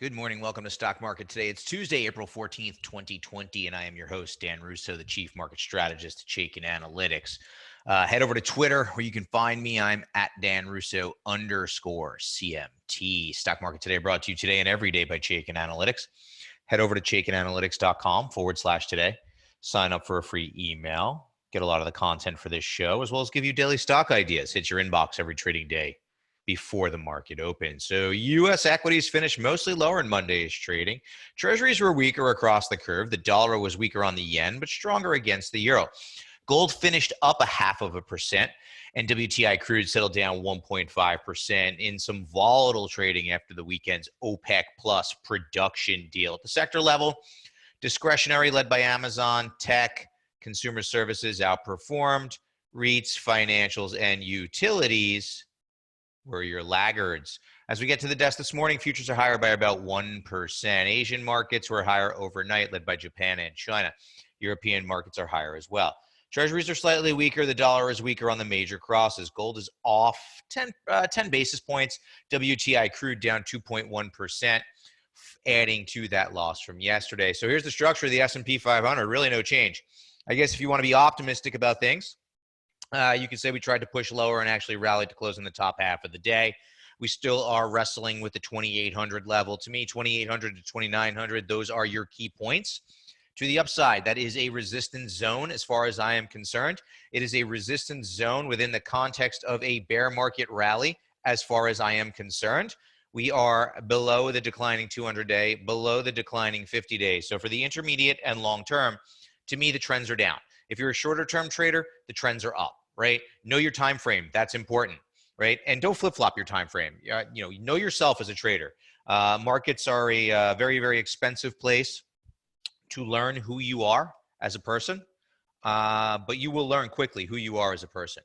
Good morning. Welcome to Stock Market Today. It's Tuesday, April 14th, 2020, and I am your host, Dan Russo, the Chief Market Strategist at Chaikin Analytics. Head over to Twitter where you can find me. I'm at Dan Russo _CMT. Stock Market Today brought to you today and every day by Chaikin Analytics. Head over to chaikinanalytics.com/today. Sign up for a free email. Get a lot of the content for this show, as well as give you daily stock ideas. Hit your inbox every trading day before the market opens. So U.S. equities finished mostly lower in Monday's trading. Treasuries were weaker across the curve. The dollar was weaker on the yen, but stronger against the euro. Gold finished up 0.5%, and WTI crude settled down 1.5% in some volatile trading after the weekend's OPEC plus production deal. At the sector level, discretionary led by Amazon, tech, consumer services outperformed. REITs, financials, and utilities were your laggards. As we get to the desk this morning, futures are higher by about 1%. Asian markets were higher overnight, led by Japan and China. European markets are higher as well. Treasuries are slightly weaker. The dollar is weaker on the major crosses. Gold is off 10 basis points. WTI crude down 2.1%, adding to that loss from yesterday. So here's the structure of the S&P 500. Really no change. I guess if you want to be optimistic about things, you could say we tried to push lower and actually rallied to close in the top half of the day. We still are wrestling with the 2,800 level. To me, 2,800 to 2,900, those are your key points. To the upside, that is a resistance zone as far as I am concerned. It is a resistance zone within the context of a bear market rally as far as I am concerned. We are below the declining 200-day, below the declining 50-day. So for the intermediate and long term, to me, the trends are down. If you're a shorter term trader, the trends are up. Right? Know your time frame. That's important, right? And don't flip-flop your time frame. Know yourself as a trader. Markets are a very, very expensive place to learn who you are as a person, but you will learn quickly who you are as a person,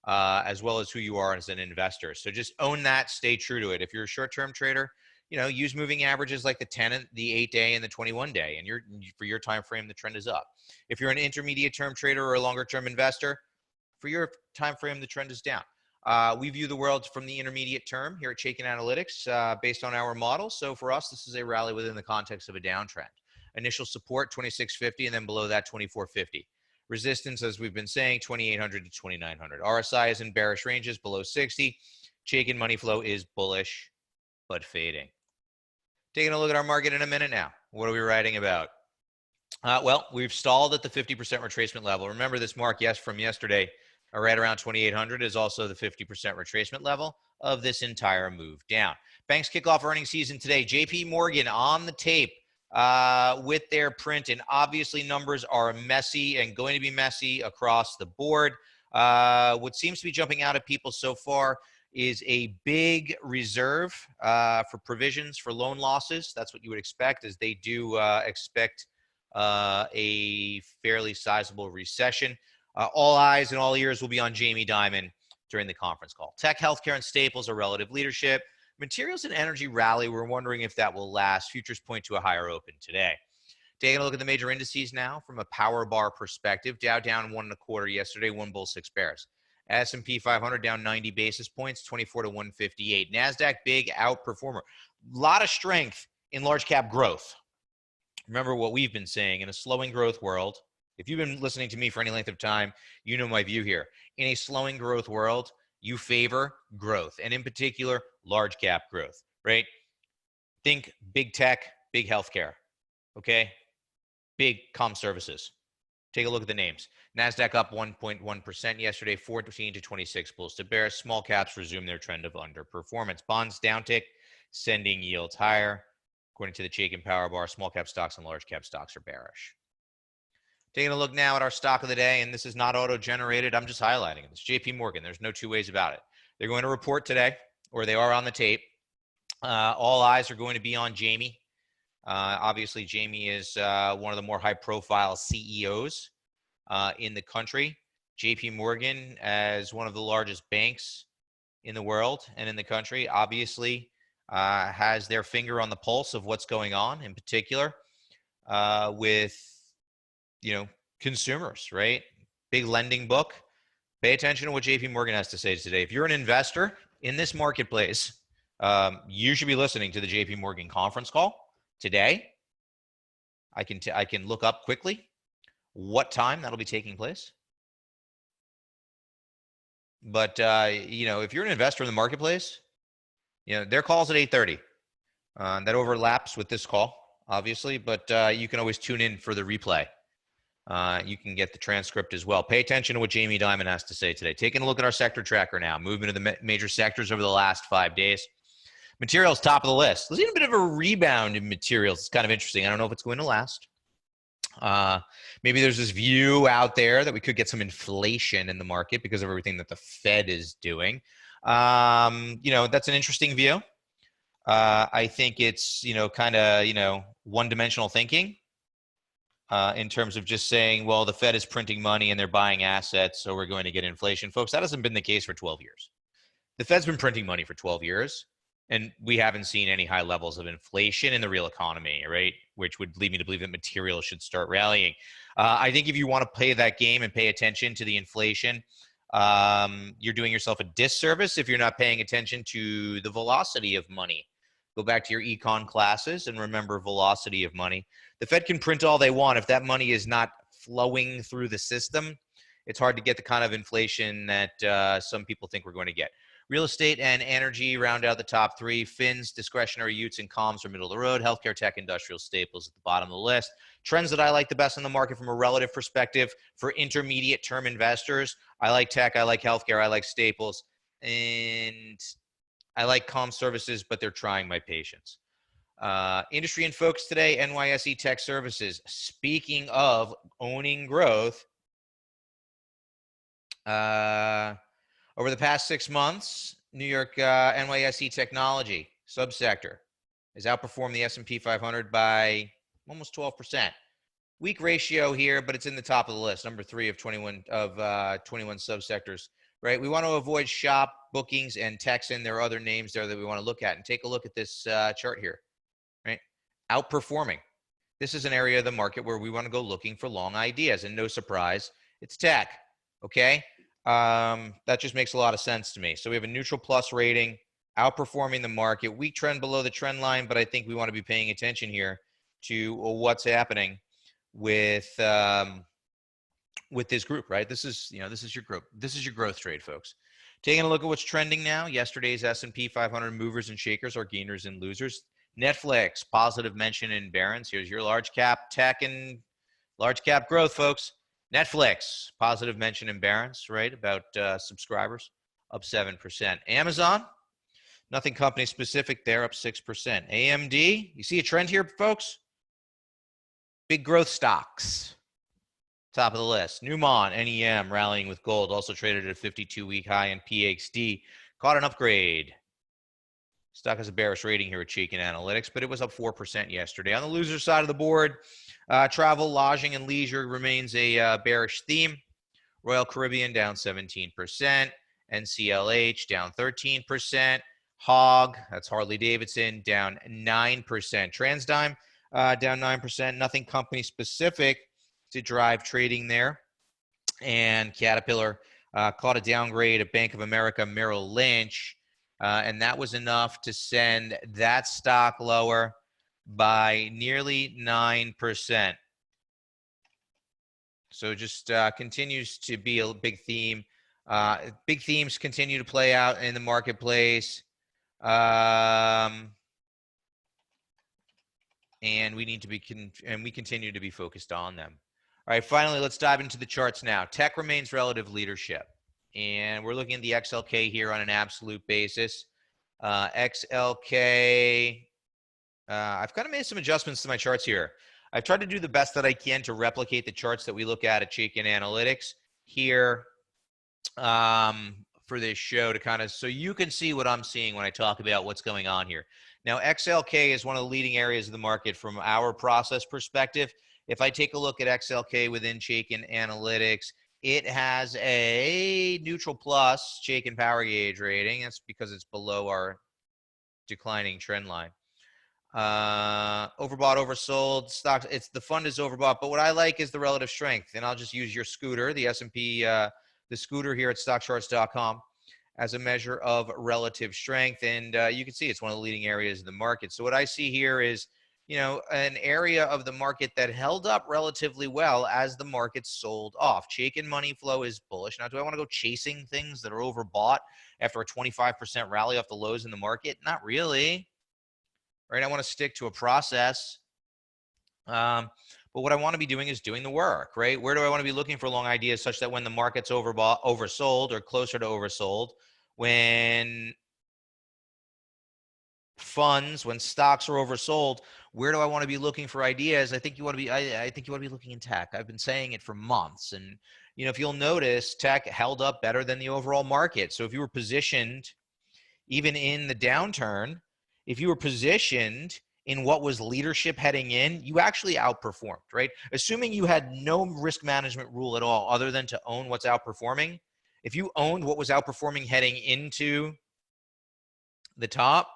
as well as who you are as an investor. So just own that. Stay true to it. If you're a short-term trader, use moving averages like the 10, the 8-day, and the 21-day, and for your time frame, the trend is up. If you're an intermediate-term trader or a longer-term investor, for your time frame, the trend is down. We view the world from the intermediate term here at Chaikin Analytics based on our model. So for us, this is a rally within the context of a downtrend. Initial support, 2650, and then below that, 2450. Resistance, as we've been saying, 2800 to 2900. RSI is in bearish ranges below 60. Chaikin money flow is bullish, but fading. Taking a look at our market in a minute now. What are we writing about? Well, we've stalled at the 50% retracement level. Remember this mark, from yesterday, right around 2,800 is also the 50% retracement level of this entire move down. Banks kick off earnings season today. JP Morgan on the tape with their print, and obviously numbers are messy and going to be messy across the board. What seems to be jumping out at people so far is a big reserve for provisions for loan losses. That's what you would expect, as they do expect a fairly sizable recession. All eyes and all ears will be on Jamie Dimon during the conference call. Tech, healthcare, and staples are relative leadership. Materials and energy rally. We're wondering if that will last. Futures point to a higher open today. Taking a look at the major indices now from a power bar perspective. Dow down 1.25 yesterday, 1 bull, 6 bears. S&P 500 down 90 basis points, 24 to 158. NASDAQ big outperformer. A lot of strength in large cap growth. Remember what we've been saying, in a slowing growth world. If you've been listening to me for any length of time, you know my view here. In a slowing growth world, you favor growth, and in particular, large cap growth, right? Think big tech, big healthcare, okay? Big comm services. Take a look at the names. NASDAQ up 1.1% yesterday, 14 to 26 bulls to bears. Small caps resume their trend of underperformance. Bonds downtick, sending yields higher. According to the Chaikin Power Bar, small cap stocks and large cap stocks are bearish. Taking a look now at our stock of the day, and this is not auto-generated. I'm just highlighting it. It's JP Morgan. There's no two ways about it. They're going to report today, or they are on the tape. All eyes are going to be on Jamie. Obviously, Jamie is one of the more high-profile CEOs in the country. JP Morgan, as one of the largest banks in the world and in the country, obviously has their finger on the pulse of what's going on, in particular with consumers, right? Big lending book. Pay attention to what JP Morgan has to say today. If you're an investor in this marketplace, You should be listening to the JP Morgan conference call today. I can look up quickly what time that'll be taking place. But if you're an investor in the marketplace, their call's at 8:30. That overlaps with this call, obviously, but you can always tune in for the replay. You can get the transcript as well. Pay attention to what Jamie Dimon has to say today. Taking a look at our sector tracker now. Movement of the major sectors over the last 5 days. Materials top of the list. There's even a bit of a rebound in materials. It's kind of interesting. I don't know if it's going to last. Maybe there's this view out there that we could get some inflation in the market because of everything that the Fed is doing. That's an interesting view. I think it's, kind of, one-dimensional thinking in terms of just saying, well, the Fed is printing money and they're buying assets, so we're going to get inflation. Folks, that hasn't been the case for 12 years. The Fed's been printing money for 12 years. And we haven't seen any high levels of inflation in the real economy, right? Which would lead me to believe that materials should start rallying. I think if you want to play that game and pay attention to the inflation, you're doing yourself a disservice if you're not paying attention to the velocity of money. Go back to your econ classes and remember velocity of money. The Fed can print all they want. If that money is not flowing through the system, it's hard to get the kind of inflation that some people think we're going to get. Real estate and energy round out the top three. Fins, discretionary utes, and comms are middle of the road. Healthcare, tech, industrial staples at the bottom of the list. Trends that I like the best in the market from a relative perspective for intermediate term investors. I like tech, I like healthcare, I like staples, and I like comm services, but they're trying my patience. Industry in focus today, NYSE Tech Services. Speaking of owning growth, over the past 6 months, New York NYSE technology subsector has outperformed the S&P 500 by almost 12%. Weak ratio here, but it's in the top of the list, number 3 of 21 subsectors. Right? We want to avoid shop, bookings, and Texan. There are other names there that we want to look at. And take a look at this chart here. Right? Outperforming. This is an area of the market where we want to go looking for long ideas. And no surprise, it's tech. Okay? That just makes a lot of sense to me. So we have a neutral plus rating, outperforming the market, weak trend below the trend line, but I think we want to be paying attention here to what's happening with this group, right? This is your group. This is your growth trade, folks. Taking a look at what's trending now. Yesterday's S&P 500 movers and shakers are gainers and losers. Netflix, positive mention in Barron's. Here's your large cap tech and large cap growth, folks. Netflix, positive mention in Barron's, right? About subscribers, up 7%. Amazon, nothing company specific there, up 6%. AMD, you see a trend here, folks? Big growth stocks, top of the list. Newmont, NEM, rallying with gold, also traded at a 52-week high, and PXD caught an upgrade. Stock has a bearish rating here at Chaikin Analytics, but it was up 4% yesterday. On the loser side of the board, travel, lodging, and leisure remains a bearish theme. Royal Caribbean down 17%. NCLH down 13%. HOG, that's Harley Davidson, down 9%. TransDigm down 9%. Nothing company specific to drive trading there. And Caterpillar caught a downgrade at Bank of America Merrill Lynch. And that was enough to send that stock lower by nearly 9%. So just continues to be a big theme. Big themes continue to play out in the marketplace. And we need to be, and we continue to be focused on them. All right, finally, let's dive into the charts now. Tech remains relative leadership. And we're looking at the XLK here on an absolute basis. XLK, I've kind of made some adjustments to my charts here. I've tried to do the best that I can to replicate the charts that we look at Chaikin Analytics here for this show to kind of, so you can see what I'm seeing when I talk about what's going on here. Now, XLK is one of the leading areas of the market from our process perspective. If I take a look at XLK within Chaikin Analytics, it has a neutral plus Chaikin Power Gauge rating. That's because it's below our declining trend line. Overbought, oversold stocks. The fund is overbought, but what I like is the relative strength. And I'll just use your scooter, the S&P, the scooter here at stockcharts.com. as a measure of relative strength. And you can see it's one of the leading areas of the market. So what I see here is, you know, an area of the market that held up relatively well as the market sold off. Chaikin money flow is bullish. Now, do I want to go chasing things that are overbought after a 25% rally off the lows in the market? Not really, right? I want to stick to a process. But what I want to be doing is doing the work, right? Where do I want to be looking for long ideas such that when the market's oversold or closer to oversold, when funds, when stocks are oversold, where do I want to be looking for ideas? I think you want to be, I think you want to be looking in tech. I've been saying it for months. And, you know, if you'll notice, tech held up better than the overall market. So if you were positioned, even in the downturn, if you were positioned in what was leadership heading in, you actually outperformed, right? Assuming you had no risk management rule at all other than to own what's outperforming. If you owned what was outperforming heading into the top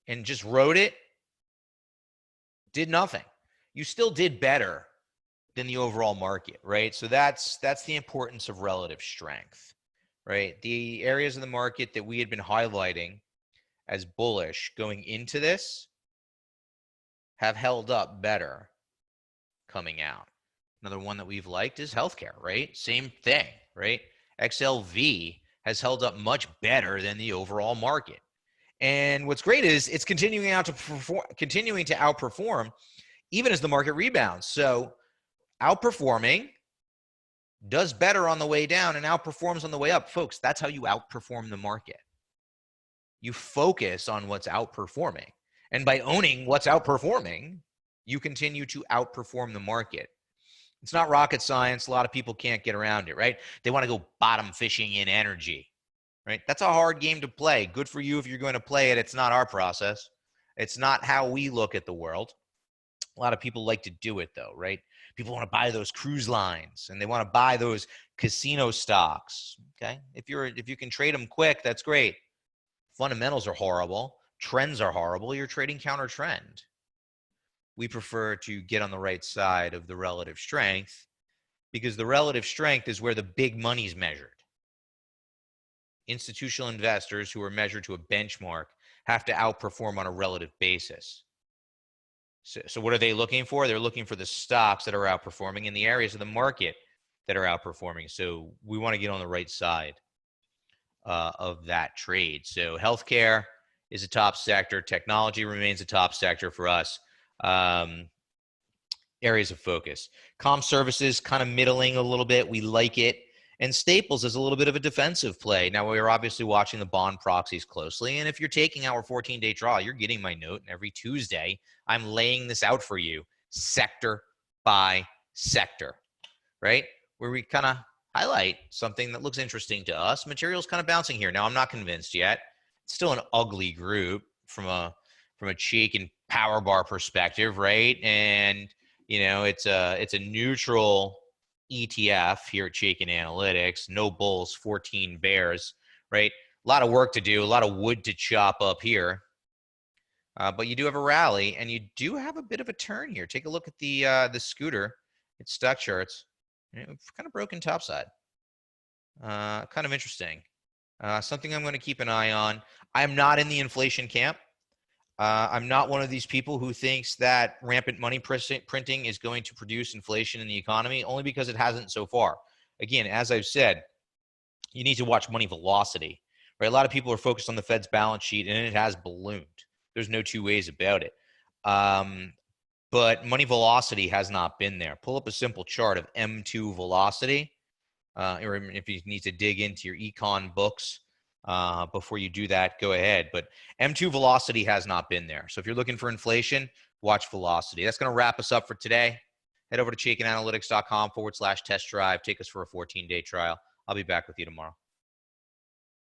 and just rode it, did nothing, you still did better than the overall market, right? So that's the importance of relative strength, right? The areas of the market that we had been highlighting as bullish going into this have held up better coming out. Another one that we've liked is healthcare, right? Same thing, right? XLV has held up much better than the overall market. And what's great is it's continuing to outperform even as the market rebounds. So outperforming does better on the way down and outperforms on the way up. Folks, that's how you outperform the market. You focus on what's outperforming. And by owning what's outperforming, you continue to outperform the market. It's not rocket science. A lot of people can't get around it, right? They want to go bottom fishing in energy, right? That's a hard game to play. Good for you if you're going to play it. It's not our process. It's not how we look at the world. A lot of people like to do it though, right? People want to buy those cruise lines and they want to buy those casino stocks, okay? If you can trade them quick, that's great. Fundamentals are horrible. Trends are horrible. You're trading counter trend. We prefer to get on the right side of the relative strength because the relative strength is where the big money's measured. Institutional investors who are measured to a benchmark have to outperform on a relative basis. So what are they looking for? They're looking for the stocks that are outperforming in the areas of the market that are outperforming. So we want to get on the right side of that trade. So healthcare is a top sector. Technology remains a top sector for us. Areas of focus. Comm services kind of middling a little bit. We like it. And staples is a little bit of a defensive play. Now, we're obviously watching the bond proxies closely. And if you're taking our 14-day draw, you're getting my note. And every Tuesday, I'm laying this out for you sector by sector, right? Where we kind of highlight something that looks interesting to us. Material's kind of bouncing here. Now, I'm not convinced yet. It's still an ugly group from a Chaikin power bar perspective, right? And, you know, it's a neutral ETF here at Chaikin Analytics. No bulls, 14 bears, right? A lot of work to do, a lot of wood to chop up here. But you do have a rally, and you do have a bit of a turn here. Take a look at the scooter. It's stock charts. Kind of broken topside. Kind of interesting. Something I'm going to keep an eye on. I'm not in the inflation camp. I'm not one of these people who thinks that rampant money printing is going to produce inflation in the economy, only because it hasn't so far. Again, as I've said, you need to watch money velocity, right? A lot of people are focused on the Fed's balance sheet, and it has ballooned. There's no two ways about it. But money velocity has not been there. Pull up a simple chart of M2 velocity, or if you need to dig into your econ books before you do that, go ahead. But M2 velocity has not been there. So if you're looking for inflation, watch velocity. That's going to wrap us up for today. Head over to ChaikinAnalytics.com/test drive. Take us for a 14-day trial. I'll be back with you tomorrow.